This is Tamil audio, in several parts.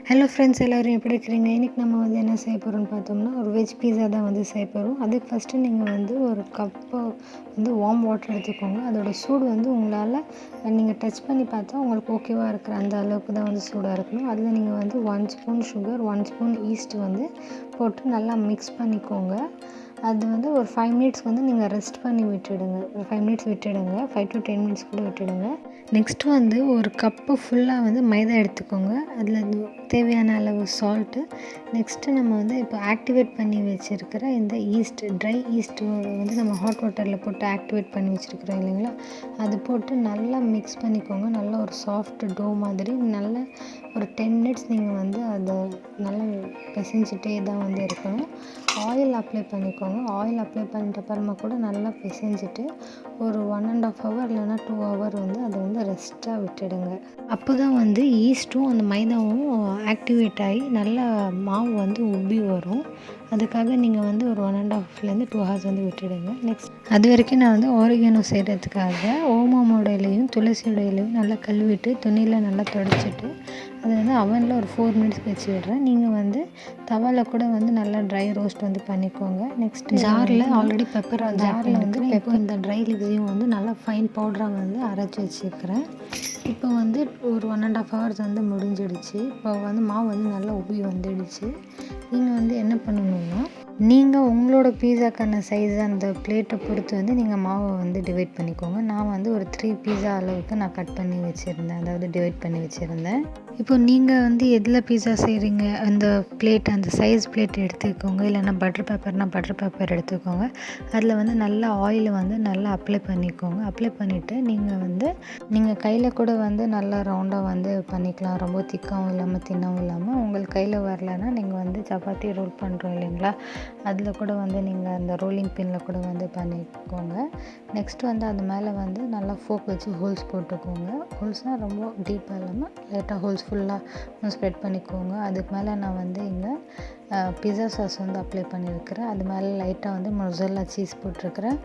ஹலோ ஃப்ரெண்ட்ஸ், எல்லோரும் எப்படி இருக்கிறீங்க? இன்றைக்கி நம்ம வந்து என்ன செய்ய போகிறோம்னு பார்த்தோம்னா, ஒரு வெஜ் பீஸா தான் வந்து செய்ய போகிறோம். அதுக்கு ஃபஸ்ட்டு நீங்கள் வந்து ஒரு கப்பு வந்து வார்ம் வாட்டர் எடுத்துக்கோங்க. அதோட சூடு வந்து உங்களால் நீங்கள் டச் பண்ணி பார்த்தா உங்களுக்கு ஓகேவாக இருக்கிற அந்த அளவுக்கு தான் வந்து சூடாக இருக்கணும். அதில் நீங்கள் வந்து 1 ஸ்பூன் சுகர், 1 ஸ்பூன் ஈஸ்ட் வந்து போட்டு நல்லா மிக்ஸ் பண்ணிக்கோங்க. அது வந்து ஒரு 5 மினிட்ஸ் வந்து நீங்கள் ரெஸ்ட் பண்ணி விட்டுடுங்க. ஒரு 5 மினிட்ஸ் விட்டுடுங்க. 5 to 10 மினிட்ஸ் கூட விட்டுடுங்க. நெக்ஸ்ட்டு வந்து ஒரு கப்பு ஃபுல்லாக வந்து மைதா எடுத்துக்கோங்க. அதில் தேவையான அளவு சால்ட்டு. நெக்ஸ்ட்டு நம்ம வந்து இப்போ ஆக்டிவேட் பண்ணி வச்சுருக்கிற இந்த ட்ரை ஈஸ்ட்டு வந்து நம்ம ஹாட் வாட்டரில் போட்டு ஆக்டிவேட் பண்ணி வச்சுருக்கிறோம் இல்லைங்களா, அது போட்டு நல்லா மிக்ஸ் பண்ணிக்கோங்க. நல்லா ஒரு சாஃப்ட் டோ மாதிரி நல்லா ஒரு 10 மினிட்ஸ் நீங்கள் வந்து அதை நல்லா பிசைஞ்சிட்டே தான் வந்து இருக்கணும். ஆயில் அப்ளை பண்ணிக்கோங்க. ஆயில் அப்ளை பண்ணிட்ட அப்புறமா கூட நல்லா பிசைஞ்சிட்டு ஒரு 1.5 ஹவர் இல்லைனா 2 ஹவர் வந்து அதை வந்து ரெஸ்ட்டாக விட்டுடுங்க. அப்போ தான் வந்து ஈஸ்ட்டும் அந்த மைதாவும் ஆக்டிவேட் ஆகி நல்லா மாவு வந்து உப்பி வரும். அதுக்காக நீங்கள் வந்து ஒரு 1.5லேருந்து 2 ஹவர்ஸ் வந்து விட்டுடுங்க. நெக்ஸ்ட் அது வரைக்கும் நான் வந்து ஆரிகேனோ செய்கிறதுக்காக ஓமமோட இலையும் துளசியோட இலையும் நல்லா கழுவிட்டு துணியில் நல்லா துடைச்சிட்டு அதை வந்து அவனில் ஒரு 4 மினிட்ஸ் வச்சு விடுறேன். நீங்கள் வந்து தவாவில் கூட வந்து நல்லா ட்ரை ரோஸ்ட் வந்து பண்ணிக்கோங்க. நெக்ஸ்ட் ஜாரில் ஆல்ரெடி பெப்பர் ஜாரில் வந்து பெப்பர் இந்த ட்ரை லீவ்ஸையும் வந்து நல்லா ஃபைன் பவுடராக வந்து அரைச்சி வச்சுருக்கிறேன். இப்போ வந்து ஒரு 1.5 ஹவர்ஸ் வந்து முடிஞ்சிடுச்சு. இப்போ வந்து மாவு வந்து நல்லா உப்பி வந்துடுச்சு. நீங்கள் வந்து என்ன பண்ணணுன்னா, நீங்கள் உங்களோட பீஸாக்கான சைஸ் அந்த பிளேட்டை பொறுத்து வந்து நீங்கள் மாவை வந்து டிவைட் பண்ணிக்கோங்க. நான் வந்து ஒரு 3 பீஸா அளவுக்கு நான் கட் பண்ணி வச்சுருந்தேன், அதாவது டிவைட் பண்ணி வச்சுருந்தேன். இப்போ நீங்கள் வந்து எதில் பீஸா செய்கிறீங்க அந்த பிளேட், அந்த சைஸ் பிளேட் எடுத்துக்கோங்க. இல்லைன்னா பட்டர் பேப்பர் எடுத்துக்கோங்க. அதில் வந்து நல்லா ஆயில் வந்து நல்லா அப்ளை பண்ணிக்கோங்க. அப்ளை பண்ணிவிட்டு நீங்கள் கையில் கூட வந்து நல்லா ரவுண்டாக வந்து பண்ணிக்கலாம். ரொம்ப திக்காகவும் இல்லாமல் தின்னாகவும் இல்லாமல். உங்களுக்கு கையில் வரலன்னா நீங்கள் வந்து சப்பாத்தி ரோல் பண்ணுறோம் இல்லைங்களா, அதில் கூட வந்து நீங்கள் அந்த ரோலிங் பின்னில் கூட வந்து பண்ணிக்கோங்க. நெக்ஸ்ட் வந்து அது மேலே வந்து நல்லா ஃபோக் வச்சு ஹோல்ஸ் போட்டுக்கோங்க. ஹோல்ஸ்னால் ரொம்ப டீப்பாக இல்லாமல் லைட்டாக ஹோல்ஸ் ஃபுல்லாக ஸ்ப்ரெட் பண்ணிக்கோங்க. அதுக்கு மேலே நான் வந்து இங்கே பிஸா சாஸ் வந்து அப்ளை பண்ணியிருக்கிறேன். அது மேலே லைட்டாக வந்து மொசரெல்லா சீஸ் போட்டிருக்கிறேன்.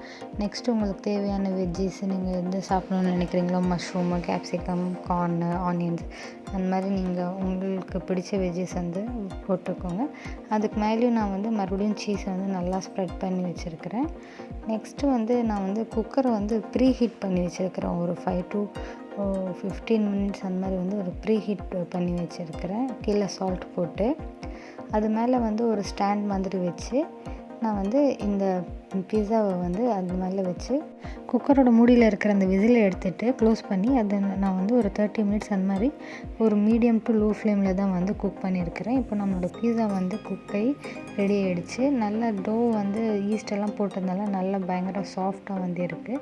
நெக்ஸ்ட்டு உங்களுக்கு தேவையான வெஜ்ஜீஸ் நீங்கள் எது சாப்பிடணும்னு நினைக்கிறீங்களோ, மஷ்ரூமு, கேப்சிகம், கார்னு, ஆனியன்ஸ் அந்த மாதிரி நீங்கள் உங்களுக்கு பிடிச்ச வெஜ்ஜீஸ் வந்து போட்டுக்கோங்க. அதுக்கு மேலேயும் நான் வந்து மறுபடியும் சீஸை வந்து நல்லா ஸ்ப்ரெட் பண்ணி வச்சுருக்கிறேன். நெக்ஸ்ட்டு வந்து நான் வந்து குக்கரை வந்து ப்ரீ ஹீட் பண்ணி வச்சுருக்கிறேன். ஒரு 5 to 15 மினிட்ஸ் அந்த மாதிரி வந்து ஒரு ப்ரீ ஹீட் பண்ணி வச்சுருக்கிறேன். கீழே சால்ட் போட்டு அது மேலே வந்து ஒரு ஸ்டாண்ட் மாதிரி வச்சு நான் வந்து இந்த பீஸாவை வந்து அது மேலே வச்சு குக்கரோட மூடியில் இருக்கிற அந்த விசிலை எடுத்துகிட்டு க்ளோஸ் பண்ணி அதை நான் வந்து ஒரு 30 மினிட்ஸ் அந்த மாதிரி ஒரு மீடியம் டு லோ ஃப்ளேமில் தான் வந்து குக் பண்ணியிருக்கிறேன். இப்போ நம்மளோட பீஸா வந்து குக்காகி ரெடி ஆகிடுச்சு. நல்லா டோ வந்து ஈஸ்டெல்லாம் போட்டதுனால நல்லா பயங்கர சாஃப்டாக வந்து இருக்குது.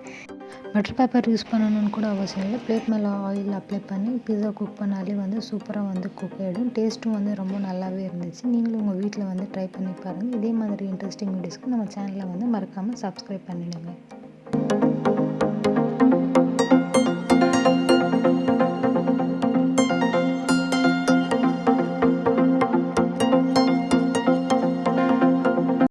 பட்டர் பேப்பர் யூஸ் பண்ணணும்னு கூட அவசியம் இல்லை. பிளேட் மேலே ஆயில் அப்ளை பண்ணி பீஸா குக் பண்ணாலே வந்து சூப்பராக வந்து குக் ஆகிடும். டேஸ்ட்டும் வந்து ரொம்ப நல்லாவே இருந்துச்சு. நீங்களும் உங்கள் வீட்டில் வந்து ட்ரை பண்ணி பாருங்கள். இதே மாதிரி இன்ட்ரெஸ்டிங் வீடியோஸ்க்கு நம்ம சேனலை வந்து மறக்காமல் சப்ஸ்கிரைப் பண்ணிடுங்க.